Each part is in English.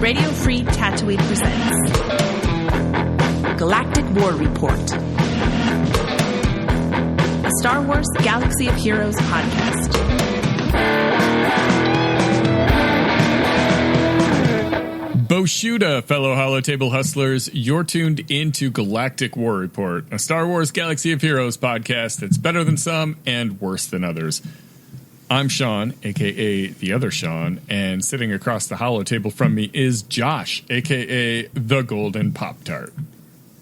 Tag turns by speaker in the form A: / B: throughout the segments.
A: Radio Free Tatooine presents Galactic War Report, a Star Wars Galaxy of Heroes podcast.
B: Boshuda, fellow Holotable hustlers, you're tuned into Galactic War Report, a Star Wars Galaxy of Heroes podcast that's better than some and worse than others. I'm Sean, a.k.a. the other Sean, and sitting across the Holotable from me is Josh, a.k.a. the Golden Pop-Tart.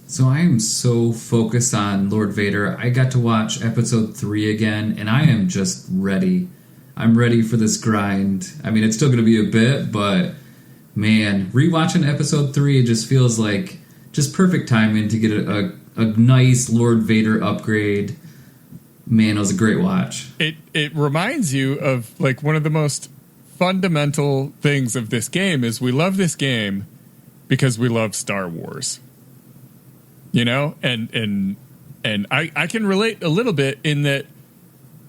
C: So I am so focused on Lord Vader. I got to watch episode 3 again, and I am just ready. I'm ready for this grind. I mean, it's still going to be a bit, but man, rewatching episode 3 just feels like just perfect timing to get a nice Lord Vader upgrade. Man, it was a great watch.
B: It reminds you of like one of the most fundamental things of this game is we love this game because we love Star Wars. You know? And I can relate a little bit in that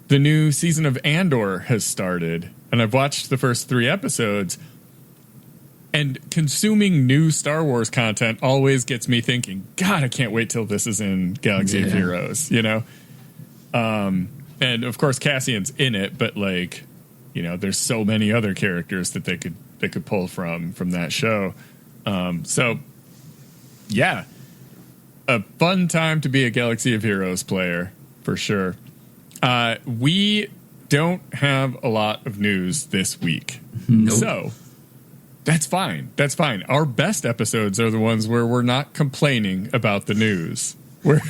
B: the new season of Andor has started, and I've watched the first 3 episodes, and consuming new Star Wars content always gets me thinking, God, I can't wait till this is in Galaxy of Heroes, you know? And of course Cassian's in it, but like, you know, there's so many other characters that they could pull from that show. So yeah, a fun time to be a Galaxy of Heroes player for sure. We don't have a lot of news this week.
C: Nope.
B: So that's fine. That's fine. Our best episodes are the ones where we're not complaining about the news. We're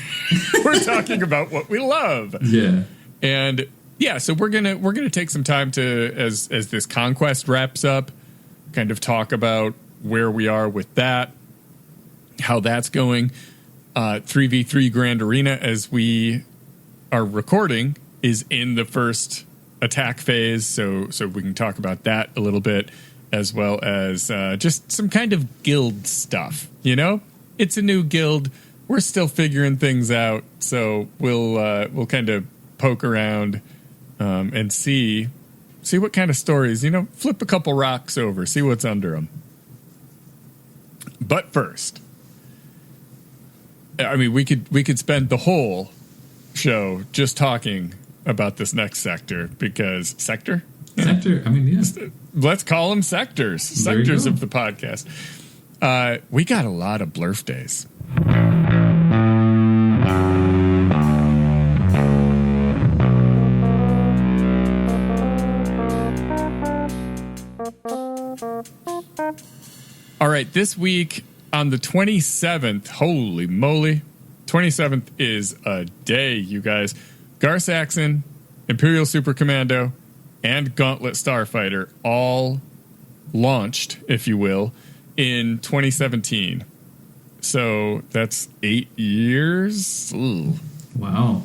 B: talking about what we love.
C: Yeah.
B: And yeah, so we're gonna take some time to, as this conquest wraps up, kind of talk about where we are with that, how that's going. 3v3 Grand Arena, as we are recording, is in the first attack phase, so we can talk about that a little bit, as well as just some kind of guild stuff. You know, it's a new guild. We're still figuring things out, so we'll kind of poke around and see what kind of stories, you know, flip a couple rocks over, see what's under them. But first, I mean, we could spend the whole show just talking about this next sector, because sector.
C: I mean, yeah.
B: Let's call them sectors of the podcast. We got a lot of blurf days. All right, this week on the 27th, holy moly, 27th is a day, you guys. Gar Saxon, Imperial Super Commando, and Gauntlet Starfighter all launched, if you will, in 2017. So that's 8 years. Ooh.
C: Wow.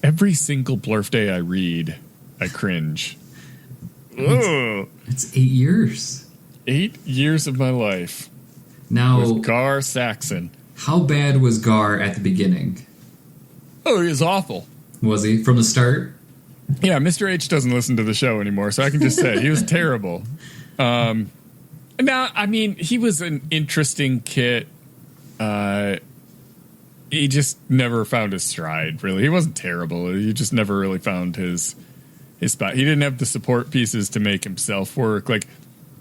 B: Every single blurf day I read, I cringe.
C: It's 8 years.
B: 8 years of my life.
C: Now,
B: with Gar Saxon.
C: How bad was Gar at the beginning?
B: Oh, he was awful.
C: Was he? From the start?
B: Yeah, Mr. H doesn't listen to the show anymore, so I can just say he was terrible. Now, I mean, he was an interesting kit. He just never found his stride, really. He wasn't terrible. He just never really found his spot. He didn't have the support pieces to make himself work. Like,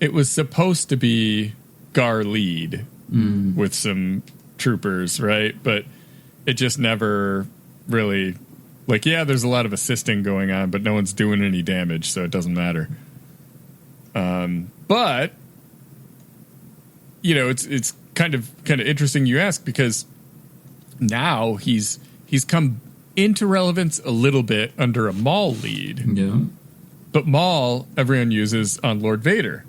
B: it was supposed to be Gar lead with some troopers, right? But it just never really, like, yeah, there's a lot of assisting going on, but no one's doing any damage, so it doesn't matter. But you know, it's kind of interesting you ask, because now he's come into relevance a little bit under a Maul lead.
C: Yeah.
B: But Maul everyone uses on Lord Vader.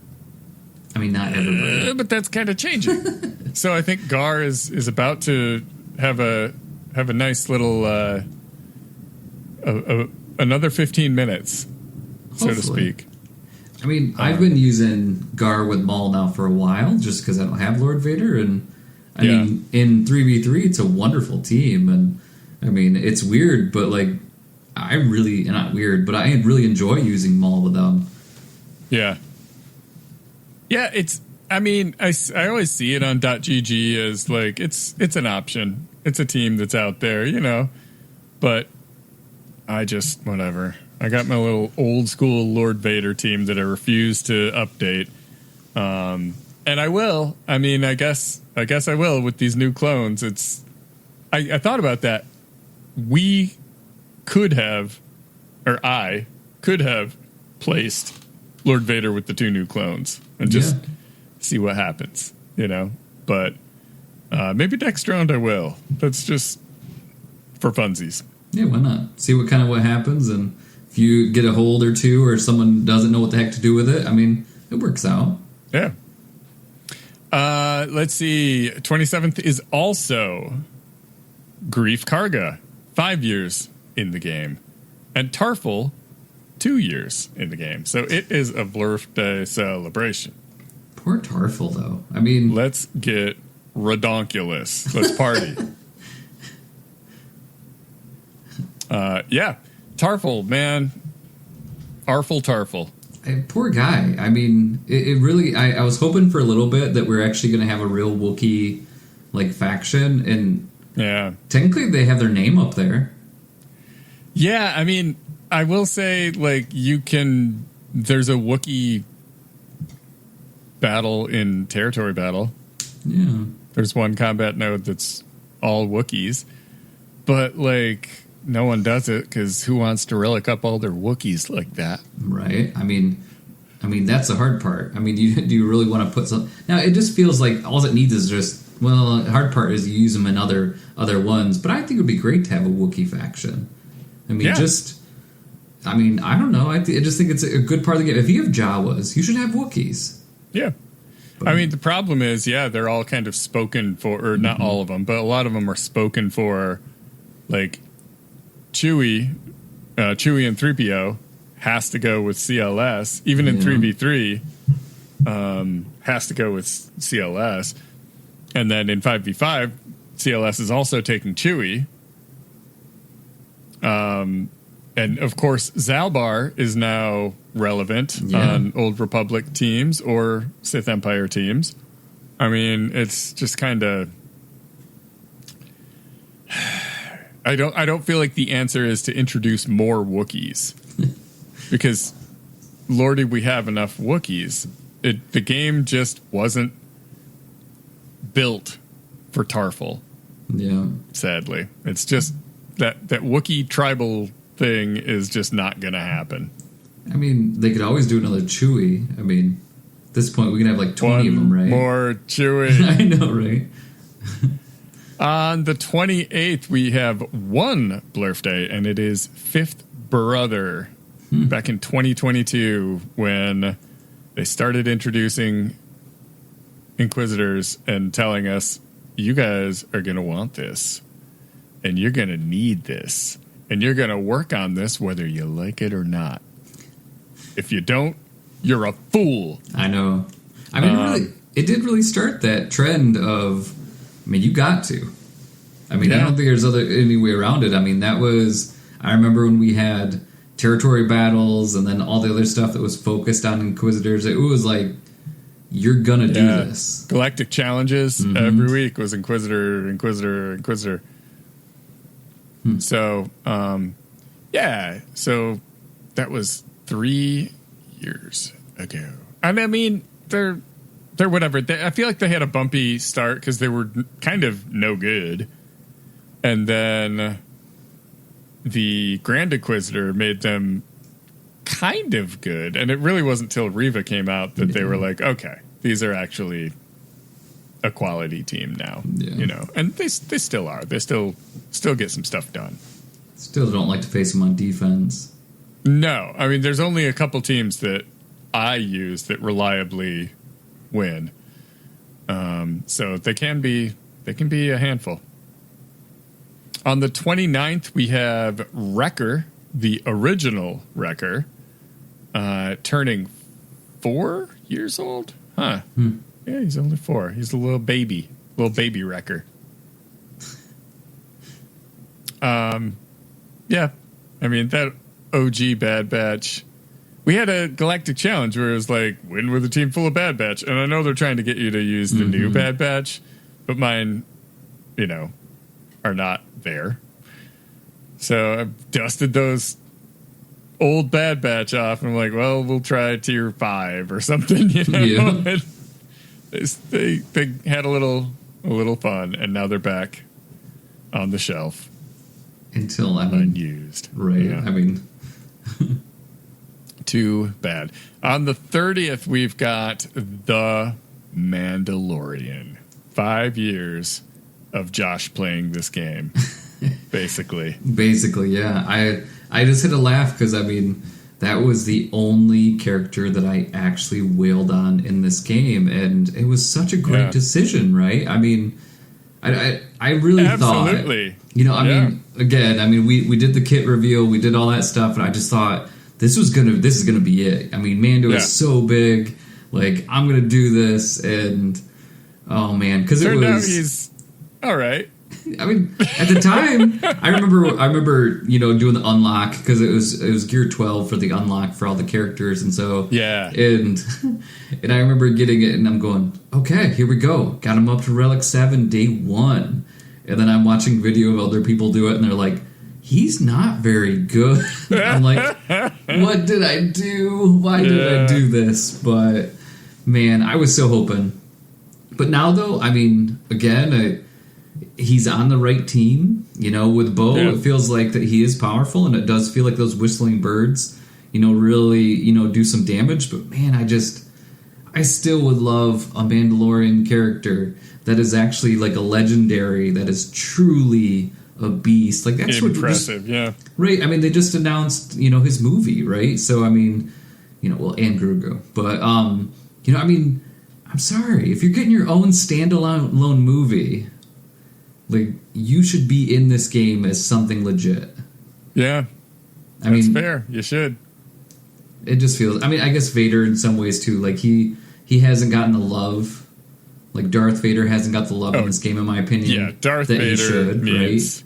C: I mean, not everybody.
B: But that's kind of changing. So I think Gar is about to have a nice little another 15 minutes,
C: Hopefully.
B: so to speak.
C: I mean, I've been using Gar with Maul now for a while, just because I don't have Lord Vader, and I mean, in 3v3, it's a wonderful team, and I mean, it's weird, but like, I really, not weird, but I really enjoy using Maul with them.
B: Yeah. Yeah, I mean, I always see it on .gg as like it's an option. It's a team that's out there, you know. But I just whatever. I got my little old school Lord Vader team that I refuse to update. And I will. I mean, I guess I will with these new clones. I thought about that. We could have, or I could have placed Lord Vader with the 2 new clones and just see what happens, you know. But maybe next round I will. That's just for funsies.
C: Yeah, why not? See what happens, and if you get a hold or two, or someone doesn't know what the heck to do with it, I mean, it works out.
B: Yeah. Let's see. 27th is also Grief Karga, 5 years in the game, and Tarful, 2 years in the game. So it is a birthday celebration.
C: Poor Tarful, though. I mean,
B: let's get redonkulous. Let's party. Yeah, Tarful, man. Arful Tarful.
C: Poor guy. I mean, it really... I was hoping for a little bit that we're actually going to have a real Wookiee, like, faction, and
B: yeah,
C: technically they have their name up there.
B: Yeah, I mean, I will say, like, there's a Wookiee battle in Territory Battle.
C: Yeah.
B: There's one combat node that's all Wookiees, but, like, no one does it because who wants to relic up all their Wookiees like that? Right.
C: I mean that's the hard part. I mean, do you really want to put some? Now it just feels like all it needs is just the hard part is you use them in other ones. But I think it would be great to have a Wookiee faction. I mean, I don't know. I just think it's a good part of the game. If you have Jawas, you should have Wookiees.
B: Yeah. But, I mean, the problem is, they're all kind of spoken for, or not all of them, but a lot of them are spoken for, like, Chewie and 3PO has to go with CLS. Even in 3v3, has to go with CLS. And then in 5v5, CLS is also taking Chewie. And, of course, Zalbar is now relevant on Old Republic teams or Sith Empire teams. I mean, it's just kind of... I don't feel like the answer is to introduce more Wookiees. Because, lordy, we have enough Wookiees. The game just wasn't built for Tarful.
C: Yeah.
B: Sadly. It's just that Wookiee tribal thing is just not going to happen.
C: I mean, they could always do another Chewie. I mean, at this point, we can have like 20 of them, right?
B: More Chewie.
C: I know, right?
B: On the 28th, we have one birthday, and it is Fifth Brother. Back in 2022, when they started introducing Inquisitors and telling us, you guys are going to want this, and you're going to need this, and you're going to work on this whether you like it or not. If you don't, you're a fool.
C: I know. I mean, really, it did really start that trend of, you got to. I don't think there's any way around it. I mean, I remember when we had territory battles and then all the other stuff that was focused on Inquisitors. It was like, you're going to do this.
B: Galactic challenges every week was Inquisitor. So, so that was 3 years ago. And I mean, they're whatever. I feel like they had a bumpy start because they were kind of no good. And then the Grand Inquisitor made them kind of good. And it really wasn't till Riva came out that they were like, okay, these are actually a quality team now. You know, and they still are. They still get some stuff done.
C: Still don't like to face them on defense.
B: No. I mean, there's only a couple teams that I use that reliably win. So they can be a handful. On the 29th, we have Wrecker, the original Wrecker, turning 4 years old. Huh. Yeah, he's only 4. He's a little baby Wrecker. Yeah. I mean, that OG Bad Batch we had a Galactic challenge where it was like, win with a team full of Bad Batch. And I know they're trying to get you to use the new Bad Batch, but mine, are not there. So I've dusted those old Bad Batch off, and I'm like, well, we'll try tier 5 or something, Yeah. They had a little fun, and now they're back on the shelf.
C: Until,
B: unused.
C: Right, yeah.
B: Too bad. On the 30th, we've got The Mandalorian. 5 years of Josh playing this game, basically.
C: Basically, yeah. I just had to laugh because, that was the only character that I actually wailed on in this game, and it was such a great decision, right? I really
B: Absolutely.
C: thought, again, we did the kit reveal, we did all that stuff, and I just thought this is gonna be it. Mando is so big, like I'm gonna do this, and oh man, because it
B: turned out
C: was
B: he's all right.
C: At the time, I remember, doing the unlock because it was gear 12 for the unlock for all the characters, and so and I remember getting it, and I'm going, okay, here we go, got him up to Relic 7 day 1, and then I'm watching video of other people do it, and they're like, he's not very good. I'm like, what did I do? Why did I do this? But man, I was so hoping. But now though, again, he's on the right team, with Bo. It feels like that he is powerful, and it does feel like those whistling birds, really, do some damage. But man, I still would love a Mandalorian character that is actually like a legendary, that is truly a beast. Like that's
B: impressive,
C: right. They just announced, his movie, right? So and Grogu, but I'm sorry, if you're getting your own standalone movie, like, you should be in this game as something legit.
B: Yeah. That's fair. You should.
C: It just feels... I guess Vader in some ways, too. Like, he hasn't gotten the love. Like, Darth Vader hasn't got the love in this game, in my opinion.
B: Yeah, Darth Vader needs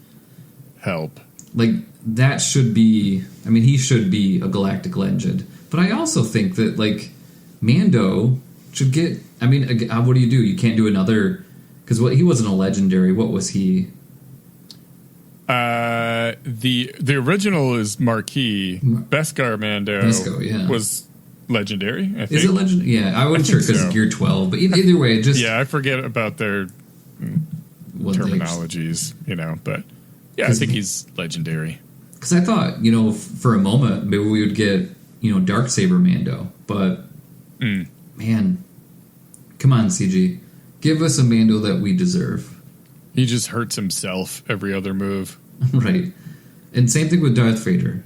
B: help.
C: Like, that should be... he should be a galactic legend. But I also think that, like, Mando should get... what do? You can't do another... Because he wasn't a legendary. What was he?
B: The original is Marquis. Beskar Mando was legendary, I think.
C: Is it legendary? Yeah, I wasn't sure because Gear 12. But either way, just...
B: Yeah, I forget about their terminologies, but... Yeah, I think he's legendary.
C: Because I thought, for a moment, maybe we would get, Darksaber Mando. But, man, come on, CG. Give us a Mando that we deserve.
B: He just hurts himself every other move.
C: Right. And same thing with Darth Vader.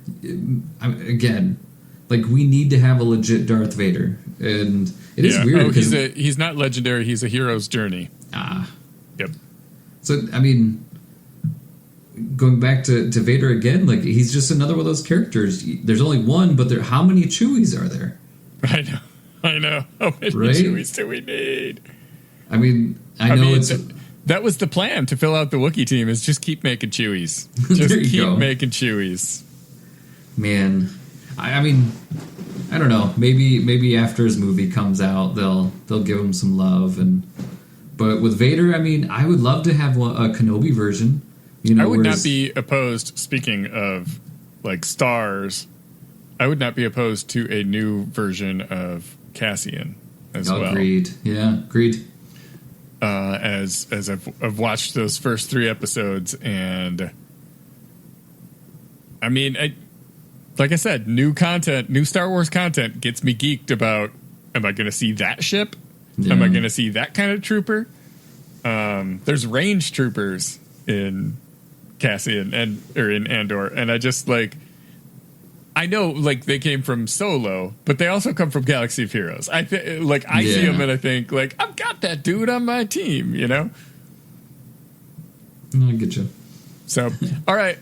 C: Again, like, we need to have a legit Darth Vader. And it is weird.
B: Because he's not legendary. He's a hero's journey. Yep.
C: So, going back to Vader again, like, he's just another one of those characters. There's only one, but how many Chewies are there?
B: I know. How many Chewies do we need?
C: I know it's...
B: That was the plan to fill out the Wookiee team, is just keep making Chewies. Just keep making Chewies.
C: Man. I don't know. Maybe after his movie comes out, they'll give him some love. But with Vader, I would love to have a Kenobi version.
B: I would not be opposed, speaking of, like, stars, I would not be opposed to a new version of Cassian as well.
C: Agreed. Yeah, agreed.
B: As I've watched those first 3 episodes, and like I said, new content, new Star Wars content gets me geeked about, am I going to see that ship? Yeah. Am I going to see that kind of trooper? There's range troopers in Cassian or in Andor, and I just I know, like, they came from Solo, but they also come from Galaxy of Heroes. I see them and I think, like, I've got that dude on my team,
C: I get you.
B: So, all right.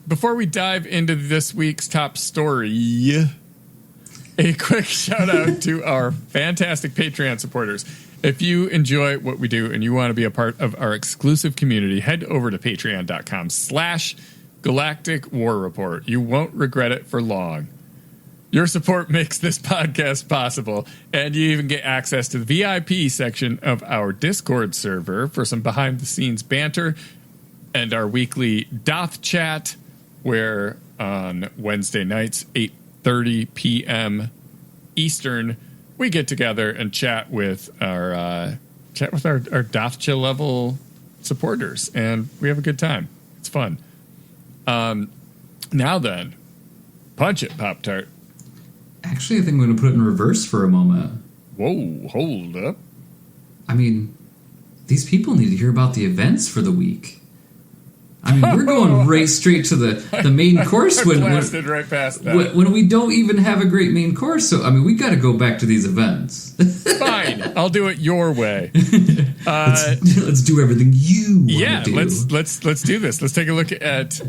B: Before we dive into this week's top story, a quick shout out to our fantastic Patreon supporters. If you enjoy what we do and you want to be a part of our exclusive community, head over to patreon.com/Galactic War Report. You won't regret it for long. Your support makes this podcast possible, and you even get access to the VIP section of our Discord server for some behind-the-scenes banter and our weekly Doth chat, where on Wednesday nights, 8:30 p.m. Eastern, we get together and chat with our Dothcha level supporters, and we have a good time. It's fun. Now then, punch it, Pop-Tart.
C: Actually, I think I'm going to put it in reverse for a moment.
B: Whoa, hold up.
C: I mean, these people need to hear about the events for the week. I mean, we're going right straight to the main course
B: Blasted right past that.
C: when we don't even have a great main course. So, I mean, we got to go back to these events.
B: Fine, I'll do it your way.
C: Let's do everything you want to do.
B: let's do this. Let's take a look at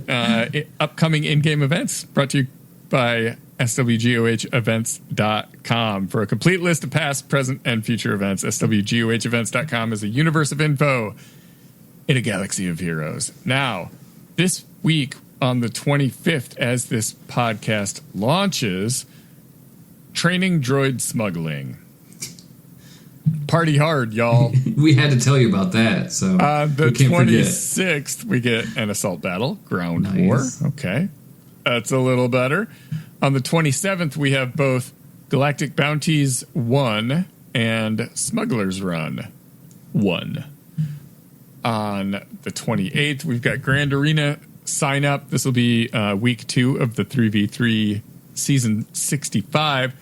B: upcoming in-game events brought to you by swgohevents.com. For a complete list of past, present, and future events, swgohevents.com is a universe of info in a galaxy of heroes. Now, this week on the 25th, as this podcast launches, training droid smuggling. Party hard, y'all.
C: We had to tell you about that, so
B: the
C: we can't
B: 26th, we get an assault battle, ground
C: Nice.
B: war. Okay, that's a little better. On the 27th, we have both Galactic Bounties 1 and Smuggler's Run 1. On the 28th, we've got Grand Arena sign up. This will be week 2 of the 3v3 season 65.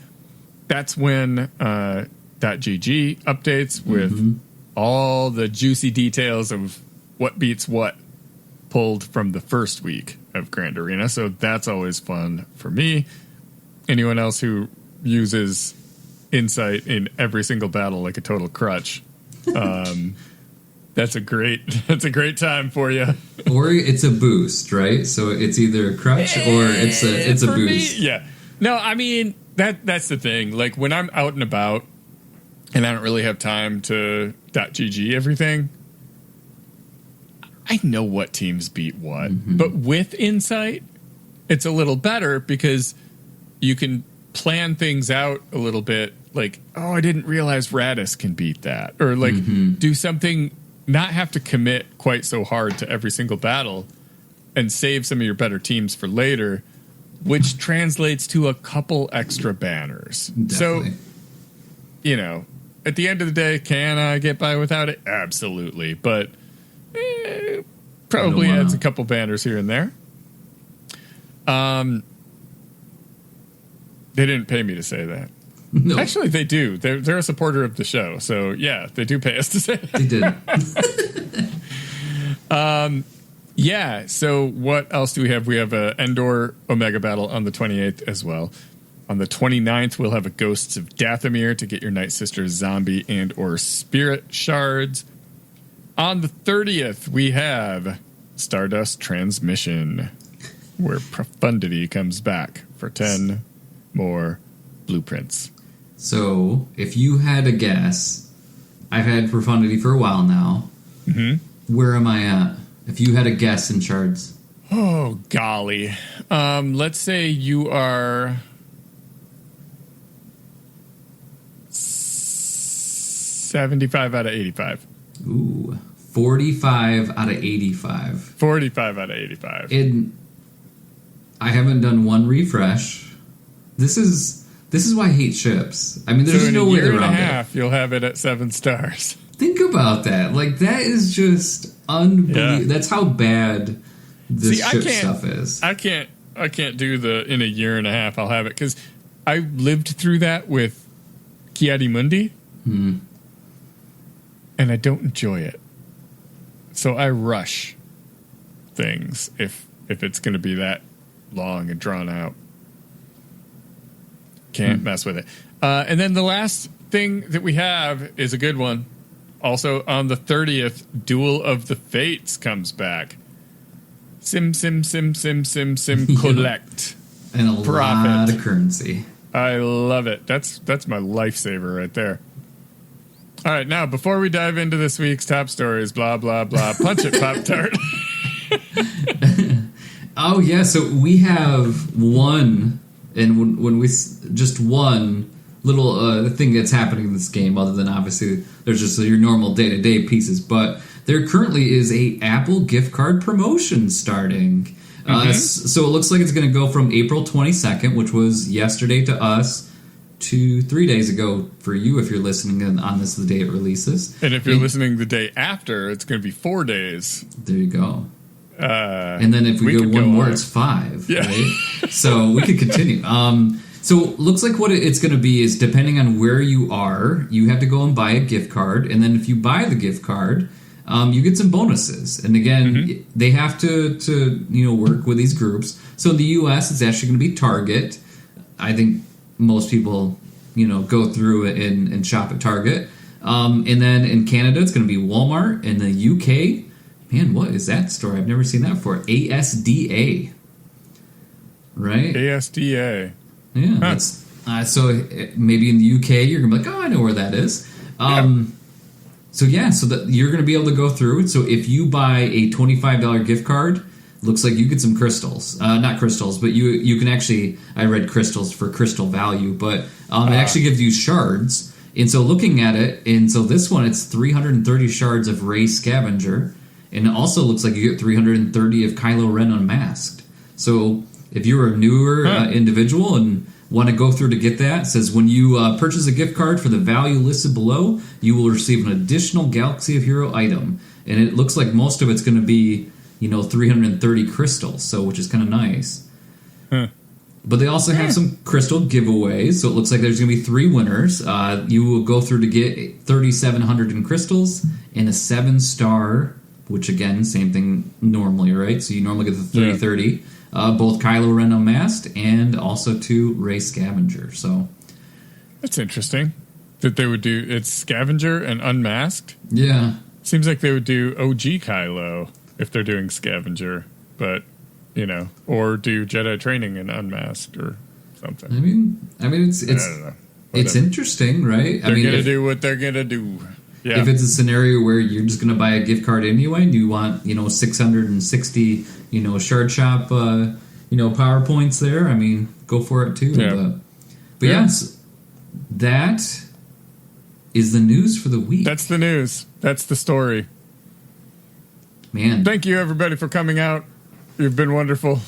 B: That's when .gg updates with all the juicy details of what beats what pulled from the first week of Grand Arena. So that's always fun for me. Anyone else who uses insight in every single battle like a total crutch, that's a great time for you.
C: Or it's a boost, right? So it's either a crutch or it's a boost.
B: Yeah. No, I mean that's the thing. Like when I'm out and about and I don't really have time to .gg everything, I know what teams beat what. But with insight, it's a little better because you can plan things out a little bit. Like, oh, I didn't realize Radis can beat that, or like do something. Not have to commit quite so hard to every single battle and save some of your better teams for later, which translates to a couple extra banners.
C: Definitely.
B: So, you know, at the end of the day, can I get by without it? Absolutely. But probably adds a couple banners here and there. They didn't pay me to say that.
C: No.
B: Actually, they do. They're a supporter of the show. So, yeah, they do pay us to say that.
C: They did.
B: Yeah, so what else do we have? We have a Endor Omega battle on the 28th as well. On the 29th, we'll have a Ghosts of Dathomir to get your Night Sister zombie and or spirit shards. On the 30th, we have Stardust Transmission, where Profundity comes back for 10 more blueprints.
C: So, if you had a guess, I've had Profundity for a while now. Where am I at? If you had a guess in shards.
B: Oh, golly. Let's say you are 75 out of 85.
C: Ooh. 45 out of 85.
B: 45 out of 85.
C: I haven't done one refresh. This is why I hate ships. I mean, there's
B: so
C: no way around it.
B: In a year and a half, you'll have it at 7 stars.
C: Think about that. Like, that is just unbelievable.
B: Yeah.
C: That's how bad this ship stuff is.
B: I can't do the in a year and a half I'll have it, because I lived through that with Kiadi Mundi, and I don't enjoy it. So I rush things if it's going to be that long and drawn out. Can't mess with it. And then the last thing that we have is a good one. Also on the 30th, Duel of the Fates comes back. Sim, collect.
C: And a lot of currency.
B: I love it. That's my lifesaver right there. All right, now, before we dive into this week's top stories, blah, blah, blah, punch it, Pop-Tart.
C: Oh, yeah, so we have one And when we just one little thing that's happening in this game, other than obviously there's just your normal day-to-day pieces, but there currently is a Apple gift card promotion starting. So it looks like it's going to go from April 22nd, which was yesterday to us, to 3 days ago for you if you're listening on this the day it releases.
B: And if you're listening the day after, it's going to be 4 days.
C: There you go. And then if we go one more, it's 5. Yeah. Right? So we could continue. So it looks like what it's going to be is, depending on where you are, you have to go and buy a gift card. And then if you buy the gift card, you get some bonuses. And again, they have to work with these groups. So in the U.S., it's actually going to be Target. I think most people, go through it and shop at Target. And then in Canada, it's going to be Walmart. In the UK, man, what is that store? I've never seen that before. ASDA. Right?
B: ASDA.
C: Yeah. Huh. That's, so maybe in the UK, you're going to be like, oh, I know where that is. So you're going to be able to go through it. So if you buy a $25 gift card, looks like you get some crystals. Not crystals, but you can actually, I read crystals for crystal value, but it actually gives you shards. And so looking at it, and so this one, it's 330 shards of Ray Scavenger. And it also looks like you get 330 of Kylo Ren Unmasked. So if you're a newer individual and want to go through to get that, it says when you purchase a gift card for the value listed below, you will receive an additional Galaxy of Hero item. And it looks like most of it's going to be, 330 crystals, so which is kind of nice. But they also have some crystal giveaways, so it looks like there's going to be 3 winners. You will go through to get 3,700 in crystals and a 7-star, which again, same thing normally, right? So you normally get the 330. Both Kylo Ren Unmasked and also 2 Ray Scavenger. So
B: that's interesting that they would do it's Scavenger and Unmasked.
C: Yeah,
B: seems like they would do OG Kylo if they're doing Scavenger, but or do Jedi Training and Unmasked or something.
C: I mean, it's
B: I don't know.
C: It's interesting, right?
B: They're gonna do what they're gonna do. Yeah.
C: If it's a scenario where you're just gonna buy a gift card anyway, and you want 660 shard shop PowerPoints there, I mean, go for it too.
B: Yeah.
C: But yes, that is the news for the week.
B: That's the news. That's the story.
C: Man,
B: thank you everybody for coming out. You've been wonderful.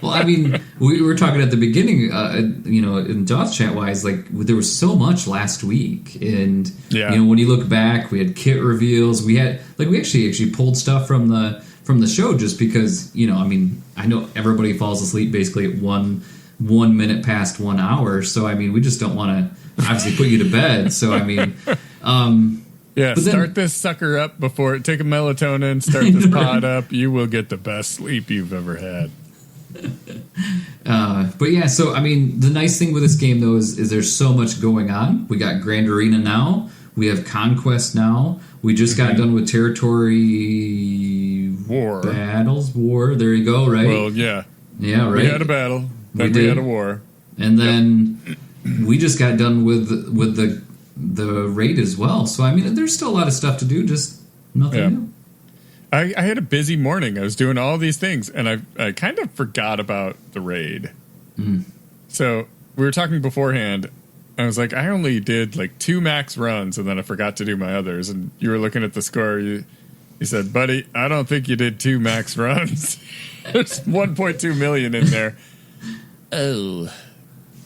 C: Well, I mean, we were talking at the beginning, in Joth's chat wise, like there was so much last week, and when you look back, we had kit reveals. We had we actually pulled stuff from the show just because I know everybody falls asleep basically at one minute past 1 hour, so I mean we just don't want to obviously put you to bed. So I mean. Start this sucker up before take a melatonin, start this pod up. You will get the best sleep you've ever had. So I mean, the nice thing with this game though is there's so much going on. We got Grand Arena now. We have Conquest now. We just got done with Territory Battles. War. There you go. Right.
B: Well, yeah.
C: Yeah. Right.
B: We had a battle. Then we had a war.
C: And then we just got done with the raid as well. So I mean, there's still a lot of stuff to do. Just nothing new.
B: I had a busy morning. I was doing all these things, and I kind of forgot about the raid. So we were talking beforehand. I was like, I only did 2 max runs, and then I forgot to do my others. And you were looking at the score. You said, buddy, I don't think you did 2 max runs. There's 1.2 million in there. Oh.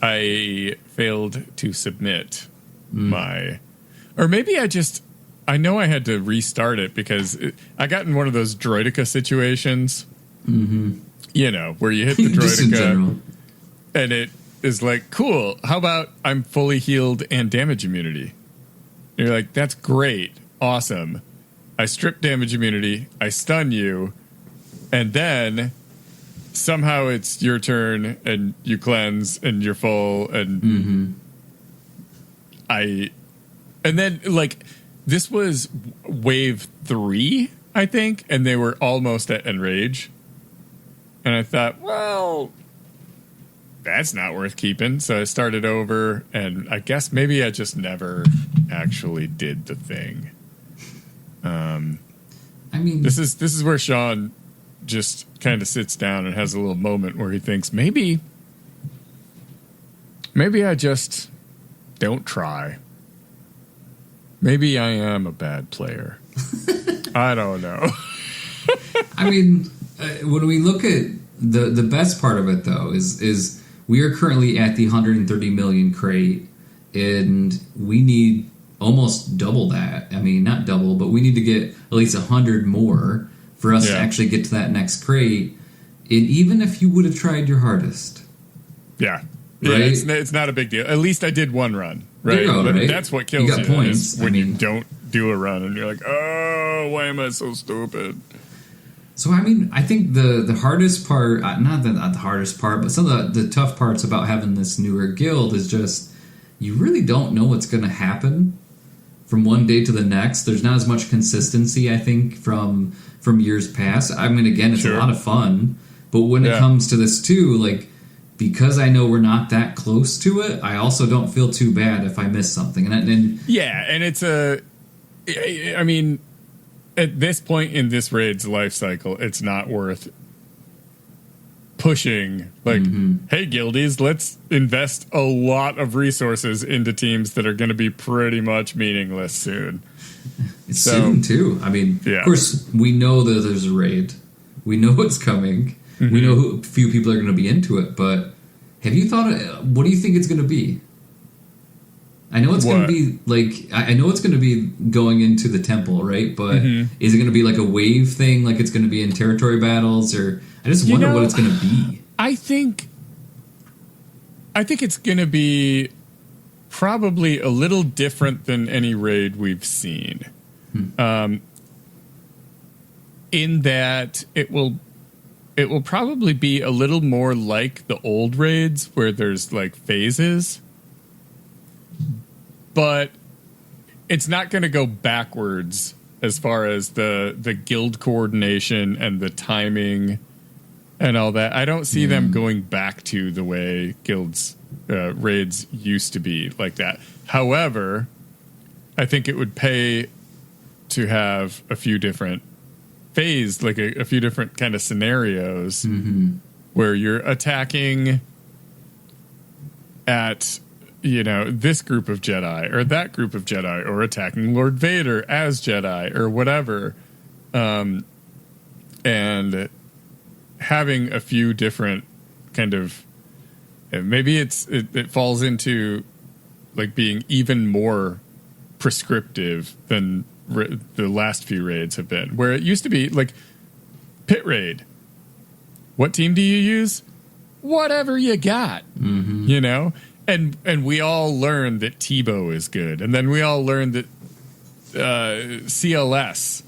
B: I failed to submit my... Or maybe I know I had to restart it because I got in one of those droidica situations. Where you hit the droidica and it is like, cool, how about I'm fully healed and damage immunity? And you're like, that's great, awesome. I strip damage immunity, I stun you, and then somehow it's your turn and you cleanse and you're full and and then this was wave 3, I think, and they were almost at Enrage. And I thought, well, that's not worth keeping. So I started over, and I guess maybe I just never actually did the thing.
C: I mean,
B: this is where Sean just kind of sits down and has a little moment where he thinks, maybe Maybe I just don't try. Maybe I am a bad player. I don't know.
C: I mean, when we look at the best part of it, though, is we are currently at the 130 million crate, and we need almost double that. I mean, not double, but we need to get at least 100 more for us to actually get to that next crate. And even if you would have tried your hardest.
B: Yeah.
C: Right?
B: It's not a big deal. At least I did one run. Right?
C: Right?
B: That's what kills
C: you. Got points.
B: When you don't do a run and you're like, oh, why am I so stupid?
C: So, I mean, I think the hardest part, not the hardest part, but some of the tough parts about having this newer guild is just you really don't know what's going to happen from one day to the next. There's not as much consistency, I think, from years past. I mean, again, it's a lot of fun, but when it comes to this too, like, because I know we're not that close to it, I also don't feel too bad if I miss something. And
B: it's I mean, at this point in this raid's life cycle, it's not worth pushing, like, hey, guildies, let's invest a lot of resources into teams that are going to be pretty much meaningless soon.
C: Soon, too. I mean, of course, we know that there's a raid. We know it's coming. We know few people are going to be into it, but have you thought, what do you think it's going to be? I know it's going to be, like, I know it's going to be going into the temple, right? But is it going to be like a wave thing, like it's going to be in territory battles, or I just wonder what it's going to be.
B: I think it's going to be probably a little different than any raid we've seen. In that it will probably be a little more like the old raids where there's like phases, but it's not going to go backwards as far as the guild coordination and the timing and all that. I don't see them going back to the way guilds raids used to be like that. However, I think it would pay to have a few different phase, like a few different kind of scenarios where you're attacking at, you know, this group of Jedi or that group of Jedi, or attacking Lord Vader as Jedi or whatever, and having a few different kind of, maybe it falls into like being even more prescriptive than the last few raids have been, where it used to be like pit raid. What team do you use? Whatever you got, you know? And we all learned that Tebow is good. And then we all learned that CLS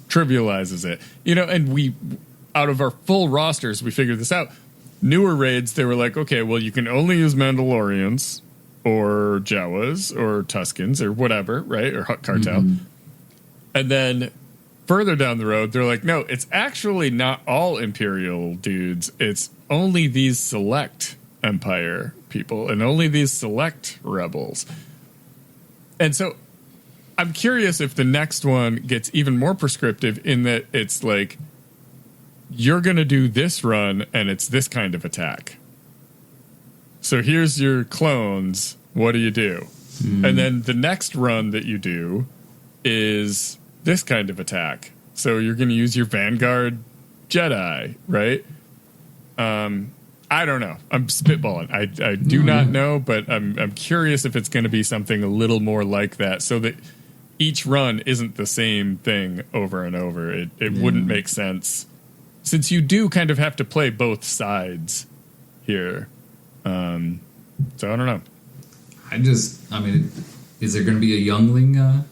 B: trivializes it, you know, and we, out of our full rosters, we figured this out. Newer raids, they were like, okay, well, you can only use Mandalorians or Jawas or Tuskens or whatever, right? Or Hutt Cartel. And then further down the road, they're like, no, it's actually not all Imperial dudes. It's only these select Empire people and only these select rebels. And so I'm curious if the next one gets even more prescriptive in that it's like, you're going to do this run and it's this kind of attack. So here's your clones. What do you do? And then the next run that you do is this kind of attack. So you're going to use your Vanguard Jedi, right? I don't know. I'm spitballing. I do not know, but I'm curious if it's going to be something a little more like that, so that each run isn't the same thing over and over. It wouldn't make sense, since you do kind of have to play both sides here. So I don't know. I
C: mean, is there going to be a youngling?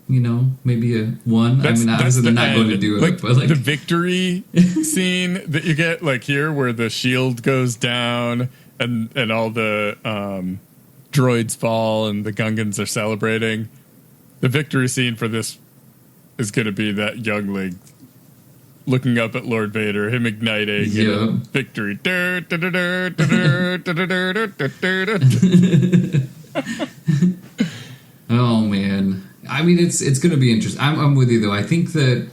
C: You know, maybe a one. I mean, obviously they're not going to do it,
B: like,
C: but like
B: the victory scene that you get, like here, where the shield goes down and all the droids fall and the Gungans are celebrating. The victory scene for this is going to be that youngling looking up at Lord Vader, him igniting, and victory.
C: Oh man. I mean, it's going to be interesting. I'm with you, though. I think that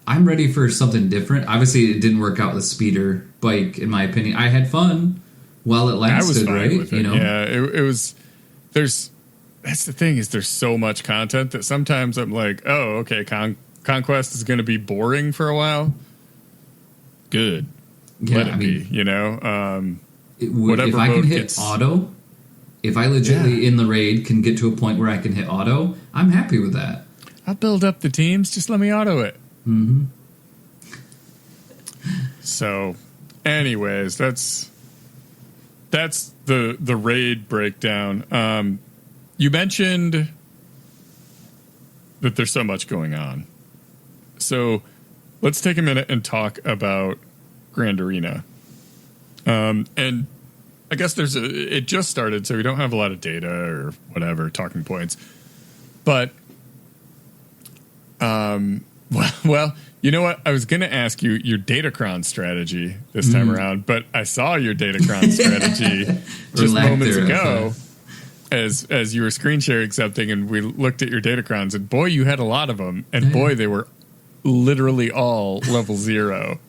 C: I'm ready for something different. Obviously, it didn't work out with the speeder bike, in my opinion. I had fun, while it
B: I was
C: lasted,
B: fine
C: right?
B: with it. Yeah, it was. That's the thing is there's so much content that sometimes I'm like, oh, okay, Conquest is going to be boring for a while. Good.
C: Yeah,
B: Let it be, you know?
C: If I can hit auto, if I legitimately in the raid can get to a point where I can hit auto, I'm happy with that.
B: I'll build up the teams. Just let me auto it.
C: Mm-hmm.
B: So, anyways, that's the raid breakdown. You mentioned that there's so much going on. So let's take a minute and talk about Grand Arena. And I guess it just started, so we don't have a lot of data or whatever, talking points. But, well, you know what? I was going to ask you your Datacron strategy this time around, but I saw your Datacron strategy just moments ago as you were screen sharing something, and we looked at your Datacrons, and boy, you had a lot of them, and boy, they were literally all level 0.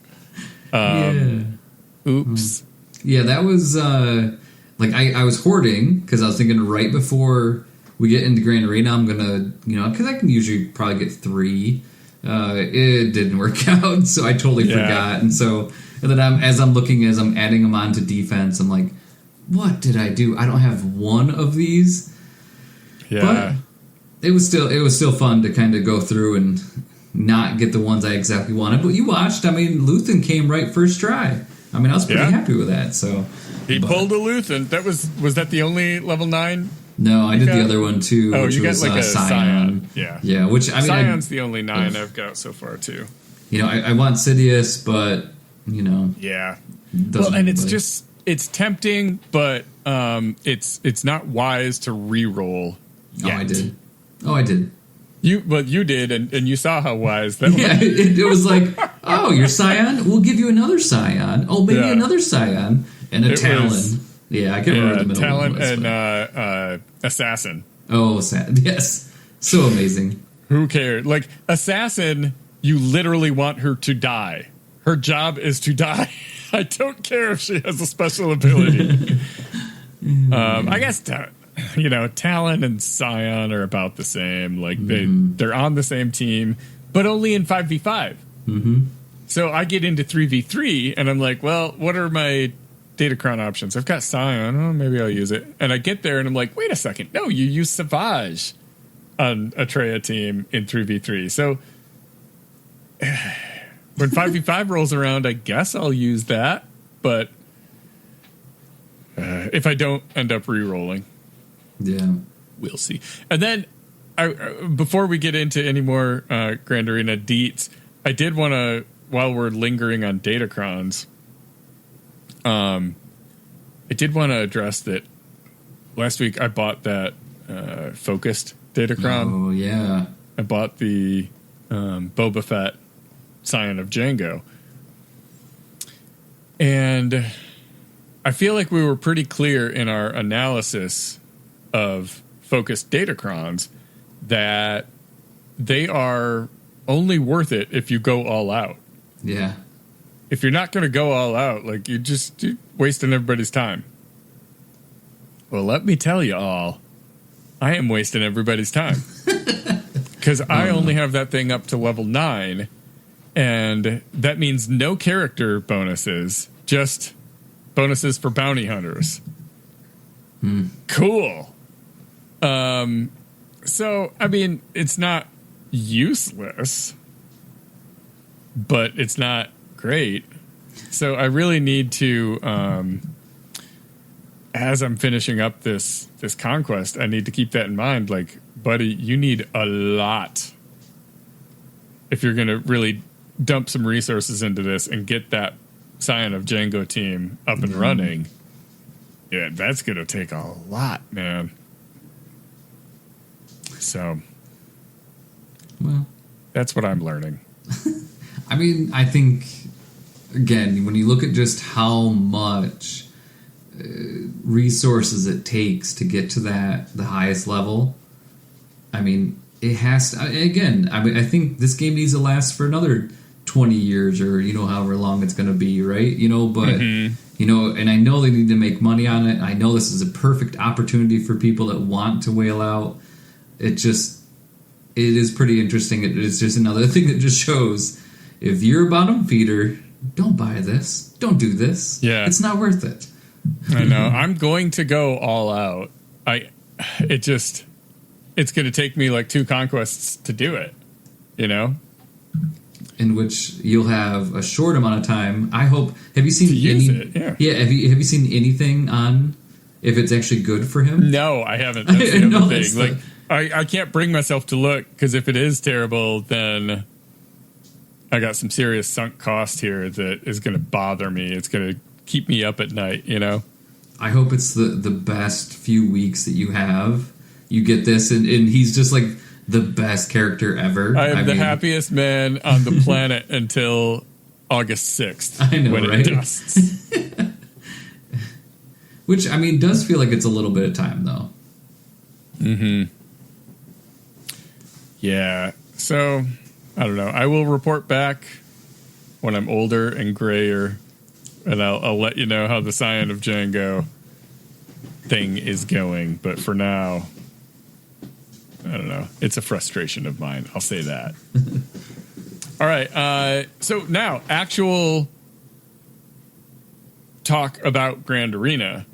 B: Oops.
C: Yeah, that was I was hoarding because I was thinking right before we get into Grand Arena, I'm gonna, because I can usually probably get 3. It didn't work out, so I totally forgot. And then as I'm adding them onto defense, I'm like, what did I do? I don't have one of these.
B: Yeah.
C: But it was still fun to kind of go through and not get the ones I exactly wanted. But you watched. I mean, Luthen came right first try. I mean, I was pretty happy with that. So
B: he pulled a Luthen. Was that the only level 9?
C: No, I did the other one too.
B: Oh,
C: which
B: you
C: was,
B: got like a Scion.
C: Yeah. Which I mean,
B: Scion's the only 9 I've got so far too.
C: I want Sidious, but
B: yeah. Well, and it's tempting, but it's not wise to re-roll yet.
C: Oh, I did.
B: You did, and you saw how wise that was.
C: Yeah, it was like, oh, you're Scion? We'll give you another Scion. Oh, maybe another Scion. And a Talon. I can't remember the middle
B: Talon
C: one was,
B: and Assassin.
C: Oh, yes. So amazing.
B: Who cared? Like, Assassin, you literally want her to die. Her job is to die. I don't care if she has a special ability. I guess, Talon and Scion are about the same. Like, they're on the same team, but only in 5v5.
C: Mm-hmm.
B: So I get into 3v3, and I'm like, well, what are my Datacron options? I've got Scion. Oh, maybe I'll use it. And I get there, and I'm like, wait a second. No, you use Savage on a Traya team in 3v3. So when 5v5 rolls around, I guess I'll use that. But if I don't end up re-rolling, we'll see. And then before we get into any more Grand Arena deets, I did want to, while we're lingering on Datacrons, I did want to address that last week I bought that focused Datacron.
C: Oh, yeah.
B: I bought the Boba Fett Scion of Django. And I feel like we were pretty clear in our analysis of focused Datacrons that they are only worth it if you go all out.
C: Yeah.
B: If you're not going to go all out, like, you're wasting everybody's time. Well, let me tell you all, I am wasting everybody's time. Because I only have that thing up to level 9, and that means no character bonuses, just bonuses for bounty hunters. Cool. So, I mean, it's not useless, but it's not great. So I really need to, as I'm finishing up this conquest, I need to keep that in mind. Like, buddy, you need a lot if you're going to really dump some resources into this and get that Scion of Django team up and running. Yeah, that's going to take a lot, man. So,
C: well,
B: that's what I'm learning.
C: I mean, I think, again, when you look at just how much resources it takes to get to the highest level, I mean, it has to, again, I think this game needs to last for another 20 years or, however long it's going to be, right? But and I know they need to make money on it. I know this is a perfect opportunity for people that want to whale out. It is pretty interesting. It is just another thing that just shows, if you're a bottom feeder, don't buy this. Don't do this.
B: Yeah.
C: It's not worth it.
B: I know. I'm going to go all out. It's going to take me like 2 conquests to do it,
C: In which you'll have a short amount of time. I hope. Have you seen
B: Yeah.
C: Have you seen anything on if it's actually good for him?
B: No, I haven't. That's the
C: No,
B: other thing. I can't bring myself to look, because if it is terrible, then I got some serious sunk cost here that is going to bother me. It's going to keep me up at night,
C: I hope it's the best few weeks that you have. You get this, and he's just like the best character ever.
B: I am the happiest man on the planet until August 6th.
C: I know,
B: when
C: right?
B: it dusts.
C: Which, does feel like it's a little bit of time, though.
B: Mm-hmm. Yeah. So, I don't know. I will report back when I'm older and grayer, and I'll let you know how the Scion of Django thing is going. But for now, I don't know. It's a frustration of mine. I'll say that. All right. So now, actual talk about Grand Arena.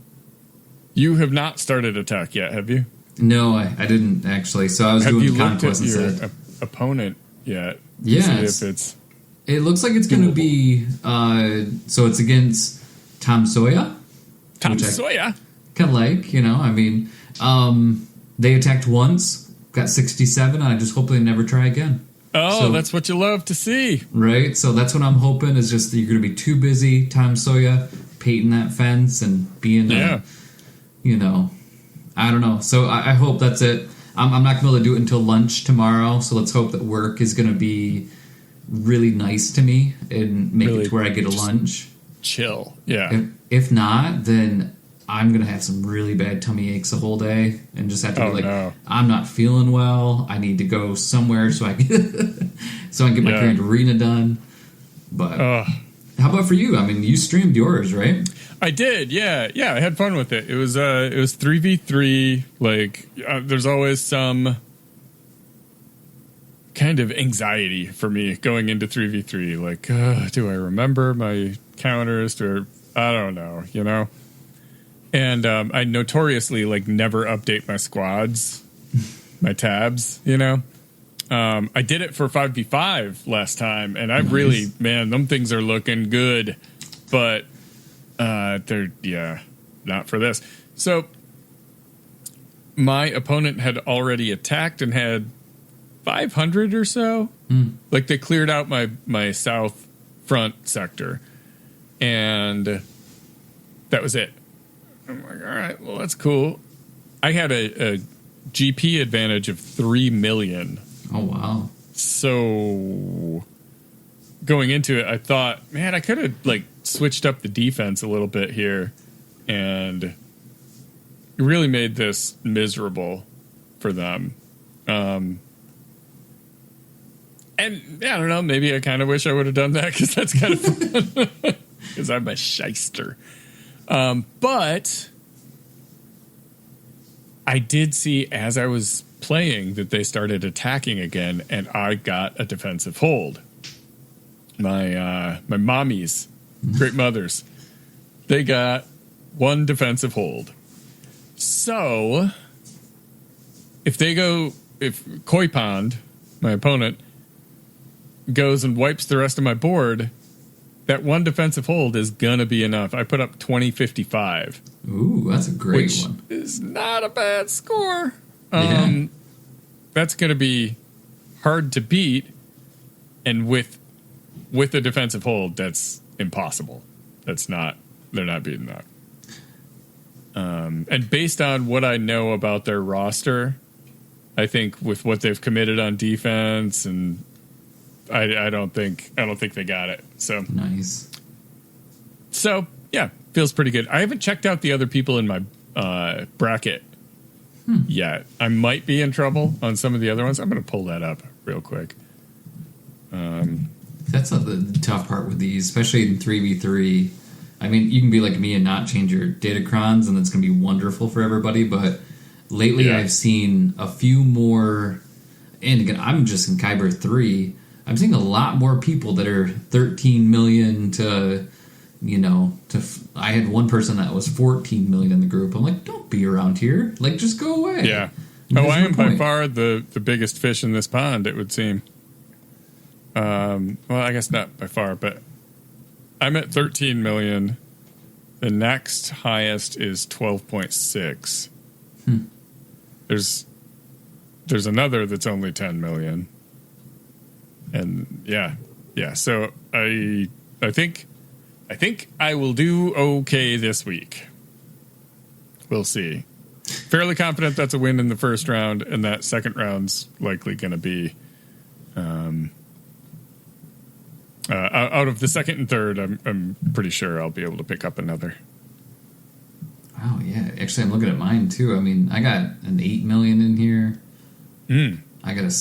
B: You have not started attack yet, have you?
C: No, I didn't actually. So I was doing conquest
B: instead.
C: instead.
B: Opponent yet?
C: Yeah,
B: See if it's.
C: It looks like it's going to be. So it's against Tom Sawyer.
B: Tom Sawyer.
C: Kind of like, they attacked once, got 67. And I just hope they never try again.
B: Oh, that's what you love to see,
C: right? So that's what I'm hoping is just that you're going to be too busy, Tom Sawyer, painting that fence and being. I don't know. So I hope that's it. I'm not going to be able to do it until lunch tomorrow, so let's hope that work is going to be really nice to me and make it to where I get a lunch.
B: Chill. Yeah.
C: If not, then I'm going to have some really bad tummy aches the whole day and just have to be like, I'm not feeling well. I need to go somewhere so I can get my Grand Arena done. But how about for you? You streamed yours, right?
B: I did, yeah. I had fun with it. It was 3v3. Like, there's always some kind of anxiety for me going into 3v3. Like, do I remember my counters? I don't know, And I notoriously never update my squads, my tabs. I did it for 5v5 last time, and I really, them things are looking good, but. They're not for this. So my opponent had already attacked and had 500 or so. Like, they cleared out my south front sector, and that was it. I'm like, all right, well, that's cool. I had a GP advantage of 3 million.
C: Oh, wow.
B: So going into it, I thought, man, I could have switched up the defense a little bit here, and it really made this miserable for them. And I don't know, maybe I kind of wish I would have done that, because that's kind of fun, because I'm a shyster. But I did see, as I was playing, that they started attacking again, and I got a defensive hold. My mommies, great mothers, they got 1 defensive hold. So if Koi Pond, my opponent, goes and wipes the rest of my board, that 1 defensive hold is gonna be enough. I put up 2055.
C: Ooh, that's a great
B: which
C: one.
B: Is not a bad score. That's gonna be hard to beat, and with a defensive hold, that's impossible. They're not beating that. And based on what I know about their roster, I think with what they've committed on defense, and I don't think they got it. So
C: nice.
B: So yeah, feels pretty good. I haven't checked out the other people in my bracket yet. I might be in trouble on some of the other ones. I'm going to pull that up real quick.
C: That's the tough part with these, especially in 3v3. I mean, you can be like me and not change your datacrons, and it's going to be wonderful for everybody. But lately, I've seen a few more. And again, I'm just in Kyber 3. I'm seeing a lot more people that are 13 million to, I had one person that was 14 million in the group. I'm like, don't be around here. Like, just go away.
B: Yeah.
C: There's
B: I
C: no
B: am by
C: point.
B: far the biggest fish in this pond, it would seem. Well, I guess not by far, but I'm at 13 million. The next highest is 12.6. There's another that's only 10 million. And yeah. So I think I will do okay this week. We'll see. Fairly confident that's a win in the first round, and that second round's likely going to be out of the second and third. I'm pretty sure I'll be able to pick up another.
C: Wow, yeah. Actually, I'm looking at mine too. I mean, I got an 8 million in here. I got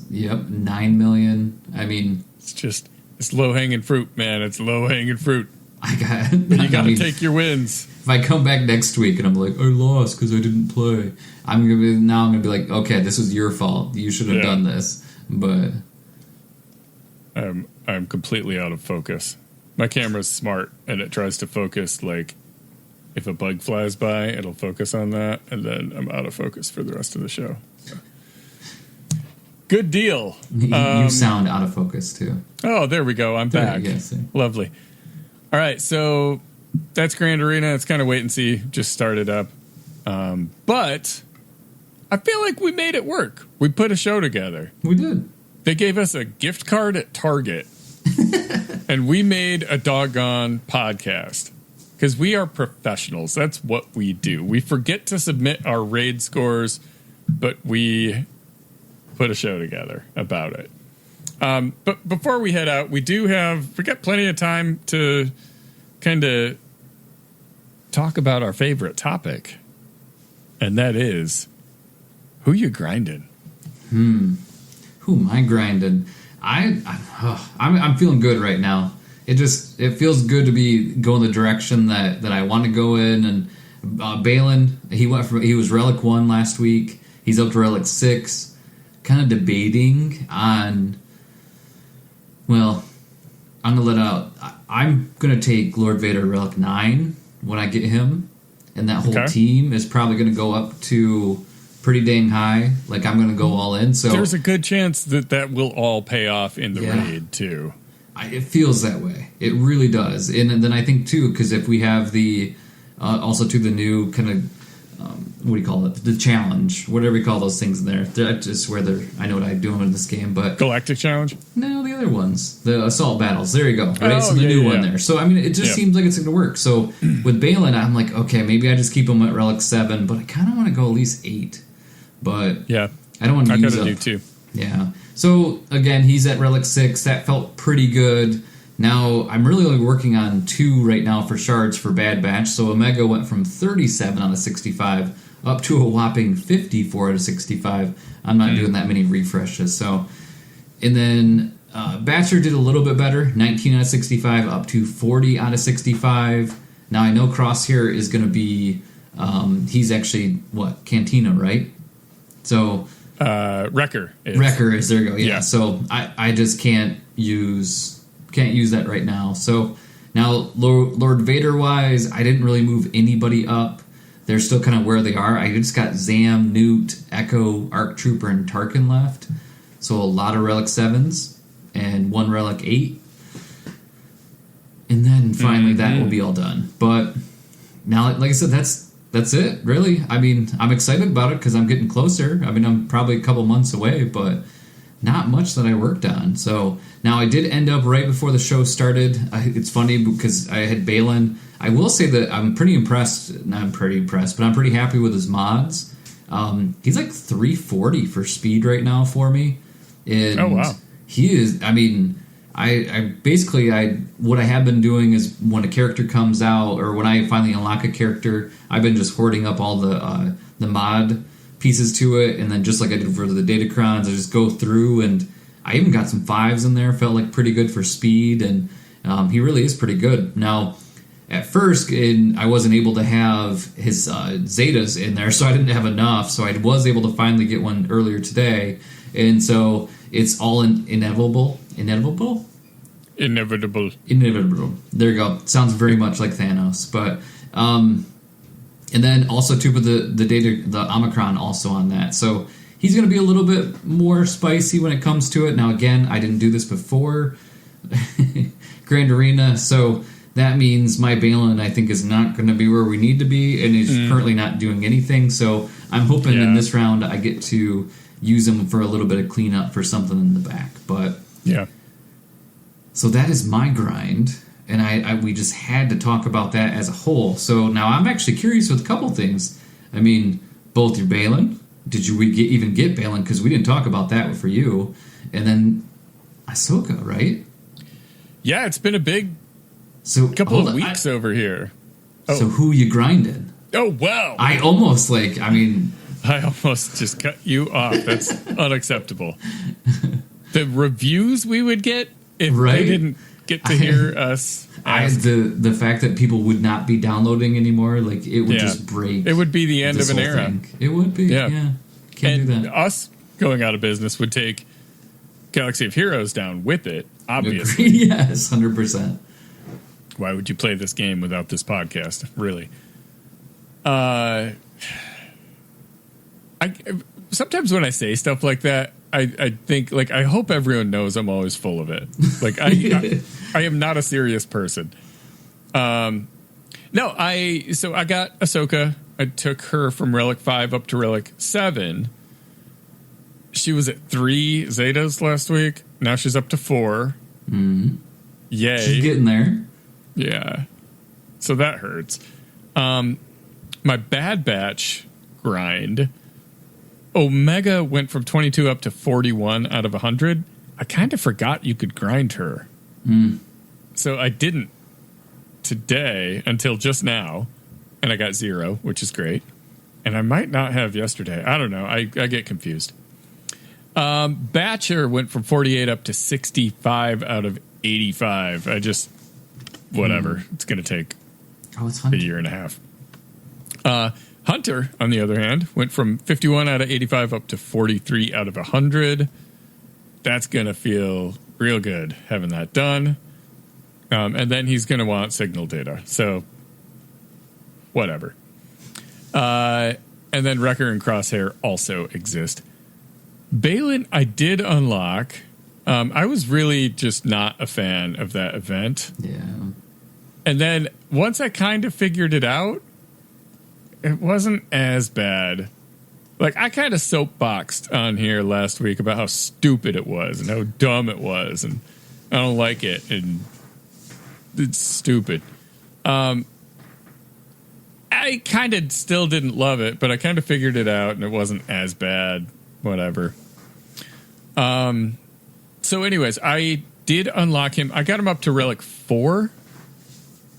C: 9 million. I mean, it's low hanging fruit, man. It's low hanging fruit. You got to take your wins. If I come back next week and I'm like, I lost because I didn't play, I'm gonna be like, okay, this was your fault. You should have done this. But
B: I'm completely out of focus. My camera's smart, and it tries to focus like if a bug flies by, it'll focus on that, and then I'm out of focus for the rest of the show. So. Good deal.
C: You sound out of focus too.
B: Oh, there we go. I'm back.
C: Yes.
B: Lovely. All right, so that's Grand Arena. It's kind of wait and see. Just started up. But I feel like we made it work. We put a show together.
C: We did.
B: They gave us a gift card at Target. And we made a doggone podcast. Because we are professionals. That's what we do. We forget to submit our raid scores, but we put a show together about it. But before we head out, we got plenty of time to kind of talk about our favorite topic. And that is, who you grinding?
C: Who am I grinding? I'm feeling good right now. It feels good to be going the direction that I want to go in. And Balin, he was Relic 1 last week. He's up to Relic 6. Kind of debating on, well, I'm going to let out. I'm going to take Lord Vader Relic 9 when I get him. And that whole team is probably going to go up to pretty dang high. Like, I'm going to go all in. So
B: there's a good chance that will all pay off in the raid, too.
C: It feels that way. It really does. And then I think, too, because if we have the, also, to the new kind of, what do you call it? The challenge, whatever we call those things in there. That's just where I know what I do in this game, but
B: Galactic challenge?
C: No, the other ones, the assault battles. There you go. Right, so the new one there. So I mean, it just seems like it's going to work. So with Balin, I'm like, okay, maybe I just keep him at Relic 7, but I kind of want to go at least 8. But
B: yeah,
C: I don't want to use
B: up.
C: up.
B: I gotta do too.
C: Yeah. So again, he's at Relic 6. That felt pretty good. Now, I'm really only working on 2 right now for shards for Bad Batch. So Omega went from 37 out of 65 up to a whopping 54 out of 65. I'm not doing that many refreshes. So, and then Batcher did a little bit better, 19 out of 65 up to 40 out of 65. Now, I know Crosshair is going to be, he's actually, Cantina, right? So...
B: Wrecker is.
C: Wrecker is, there you go, yeah. So, I just can't use that right now. So, now, Lord Vader-wise, I didn't really move anybody up. They're still kind of where they are. I just got Zam, Newt, Echo, Arc Trooper, and Tarkin left. So a lot of Relic 7s and 1 Relic 8. And then finally that will be all done. But now, like I said, that's it, really. I mean, I'm excited about it because I'm getting closer. I mean, I'm probably a couple months away, but not much that I worked on. So now I did end up right before the show started. It's funny because I had Balin. I will say that I'm pretty impressed. Not I'm pretty impressed, but I'm pretty happy with his mods. He's like 340 for speed right now for me. And
B: oh, wow.
C: He is, I mean, I basically, what I have been doing is when a character comes out or when I finally unlock a character, I've been just hoarding up all the mod pieces to it. And then just like I did for the Datacrons, I just go through and I even got some 5s in there. Felt like pretty good for speed. And he really is pretty good. Now, at first, and I wasn't able to have his Zetas in there, so I didn't have enough. So I was able to finally get one earlier today, and so it's all inevitable. Inevitable. There you go. Sounds very much like Thanos, but and then also too, but the Omicron also on that. So he's going to be a little bit more spicy when it comes to it. Now again, I didn't do this before Grand Arena, so that means my Balin, I think, is not going to be where we need to be, and is currently not doing anything. So I'm hoping in this round I get to use him for a little bit of cleanup for something in the back. But so that is my grind, and we just had to talk about that as a whole. So now I'm actually curious with a couple things. I mean, both your Balin. Did you even get Balin? Because we didn't talk about that for you. And then Ahsoka, right?
B: Yeah, it's been a big couple of weeks over here.
C: So who you grinded?
B: Oh, wow.
C: I almost
B: just cut you off. That's unacceptable. The reviews we would get if they didn't get to hear us.
C: The fact that people would not be downloading anymore, like it would just break.
B: It would be the end of an era.
C: Thing. It would be. Yeah. Can't do that.
B: Us going out of business would take Galaxy of Heroes down with it, obviously.
C: Yes, 100%.
B: Why would you play this game without this podcast? Really? Sometimes when I say stuff like that, I think, like, I hope everyone knows I'm always full of it. Like, I am not a serious person. I got Ahsoka. I took her from Relic 5 up to Relic 7. She was at 3 Zetas last week. Now she's up to 4. Yay.
C: She's getting there.
B: Yeah. So that hurts. My Bad Batch grind, Omega went from 22 up to 41 out of 100. I kind of forgot you could grind her. So I didn't today until just now, and I got 0, which is great. And I might not have yesterday. I don't know. I get confused. Batcher went from 48 up to 65 out of 85. Whatever. It's going to take a year and a half. Hunter, on the other hand, went from 51 out of 85 up to 43 out of 100. That's going to feel real good having that done. And then he's going to want signal data. So, whatever. And then Wrecker and Crosshair also exist. Balin, I did unlock. I was really just not a fan of that event.
C: Yeah.
B: And then once I kind of figured it out, it wasn't as bad. Like, I kind of soapboxed on here last week about how stupid it was and how dumb it was, and I don't like it, and it's stupid. I kind of still didn't love it, but I kind of figured it out, and it wasn't as bad. Whatever. So anyways, I did unlock him. I got him up to Relic 4,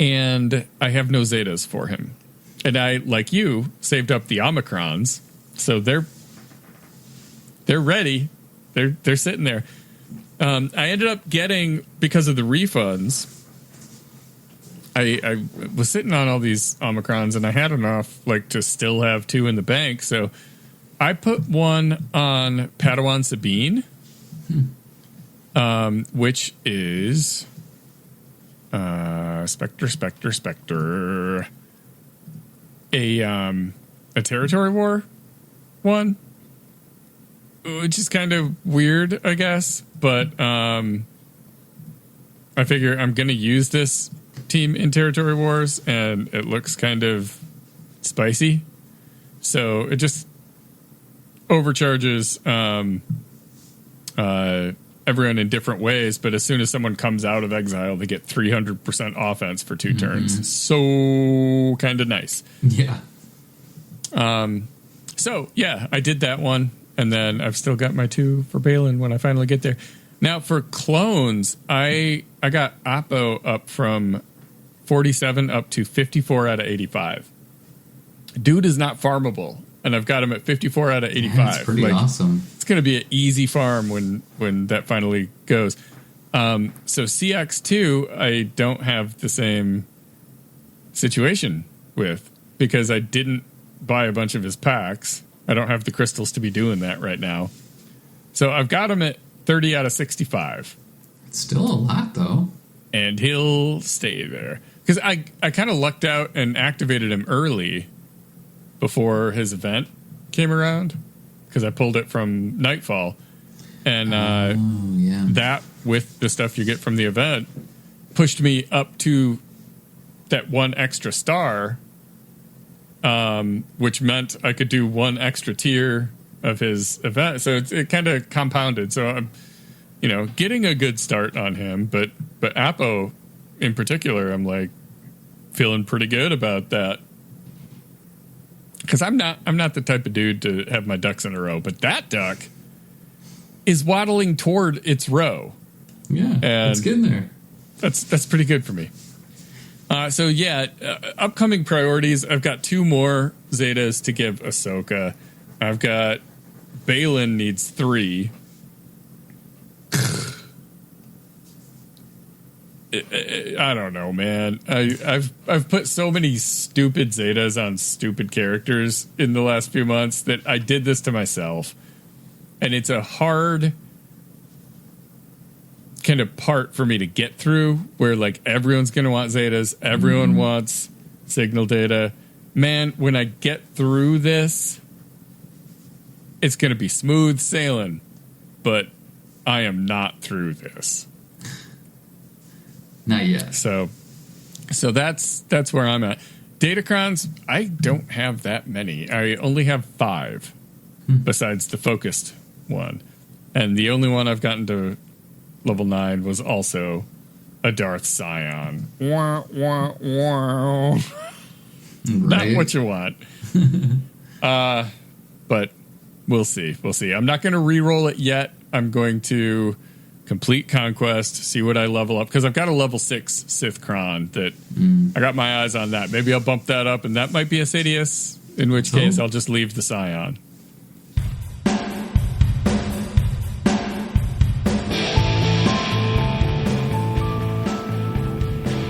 B: and I have no Zetas for him. And I, like you, saved up the Omicrons, so they're ready. They're sitting there. I ended up getting, because of the refunds, I was sitting on all these Omicrons, and I had enough to still have 2 in the bank. So I put one on Padawan Sabine, which is Spectre. A territory war one, which is kind of weird, I guess, but I figure I'm going to use this team in territory wars, and it looks kind of spicy, so it just overcharges everyone in different ways, but as soon as someone comes out of exile, they get 300% offense for 2 turns. So kind of nice.
C: Yeah.
B: So yeah, I did that one, and then I've still got my 2 for Balin when I finally get there. Now for clones, I got Oppo up from 47 up to 54 out of 85. Dude is not farmable, and I've got him at 54 out of 85.
C: That's pretty awesome.
B: It's going to be an easy farm when that finally goes. So CX2, I don't have the same situation with, because I didn't buy a bunch of his packs. I don't have the crystals to be doing that right now. So I've got him at 30 out of 65.
C: It's still a lot, though.
B: And he'll stay there. Because I kind of lucked out and activated him early before his event came around. Because I pulled it from Nightfall. And that, with the stuff you get from the event, pushed me up to that one extra star, which meant I could do one extra tier of his event. So it kind of compounded. So I'm, getting a good start on him. But Apo in particular, I'm like feeling pretty good about that. Because I'm not the type of dude to have my ducks in a row. But that duck is waddling toward its row.
C: Yeah,
B: and
C: it's getting there.
B: That's pretty good for me. Upcoming priorities. I've got 2 more Zetas to give Ahsoka. I've got Balin needs 3. I don't know, man. I've put so many stupid Zetas on stupid characters in the last few months that I did this to myself. And it's a hard kind of part for me to get through, where like everyone's going to want Zetas. Everyone wants signal data. Man, when I get through this, it's going to be smooth sailing. But I am not through this.
C: Not yet.
B: So that's where I'm at. Datacrons, I don't have that many. I only have 5 besides the focused one. And the only one I've gotten to level 9 was also a Darth Scion. Wah, wah, wah.
C: Right.
B: Not what you want. But we'll see. We'll see. I'm not going to re-roll it yet. I'm going to complete Conquest, see what I level up, because I've got a level 6 Sith Kron that I got my eyes on that. Maybe I'll bump that up, and that might be a Sidious, in which case I'll just leave the Scion.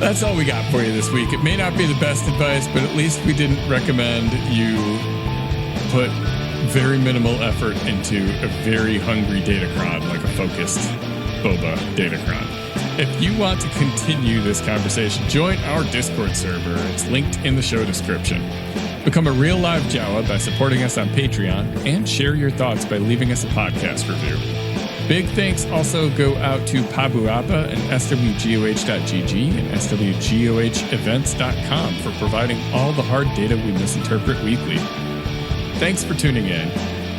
B: That's all we got for you this week. It may not be the best advice, but at least we didn't recommend you put very minimal effort into a very hungry Datacron, like a focused Boba Datacron. If you want to continue this conversation, join our Discord server. It's linked in the show description. Become a real live Jawa by supporting us on Patreon, and share your thoughts by leaving us a podcast review. Big thanks also go out to Pabuapa and swgoh.gg and swgohevents.com for providing all the hard data we misinterpret weekly. Thanks for tuning in,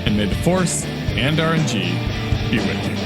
B: and may the Force and RNG be with you.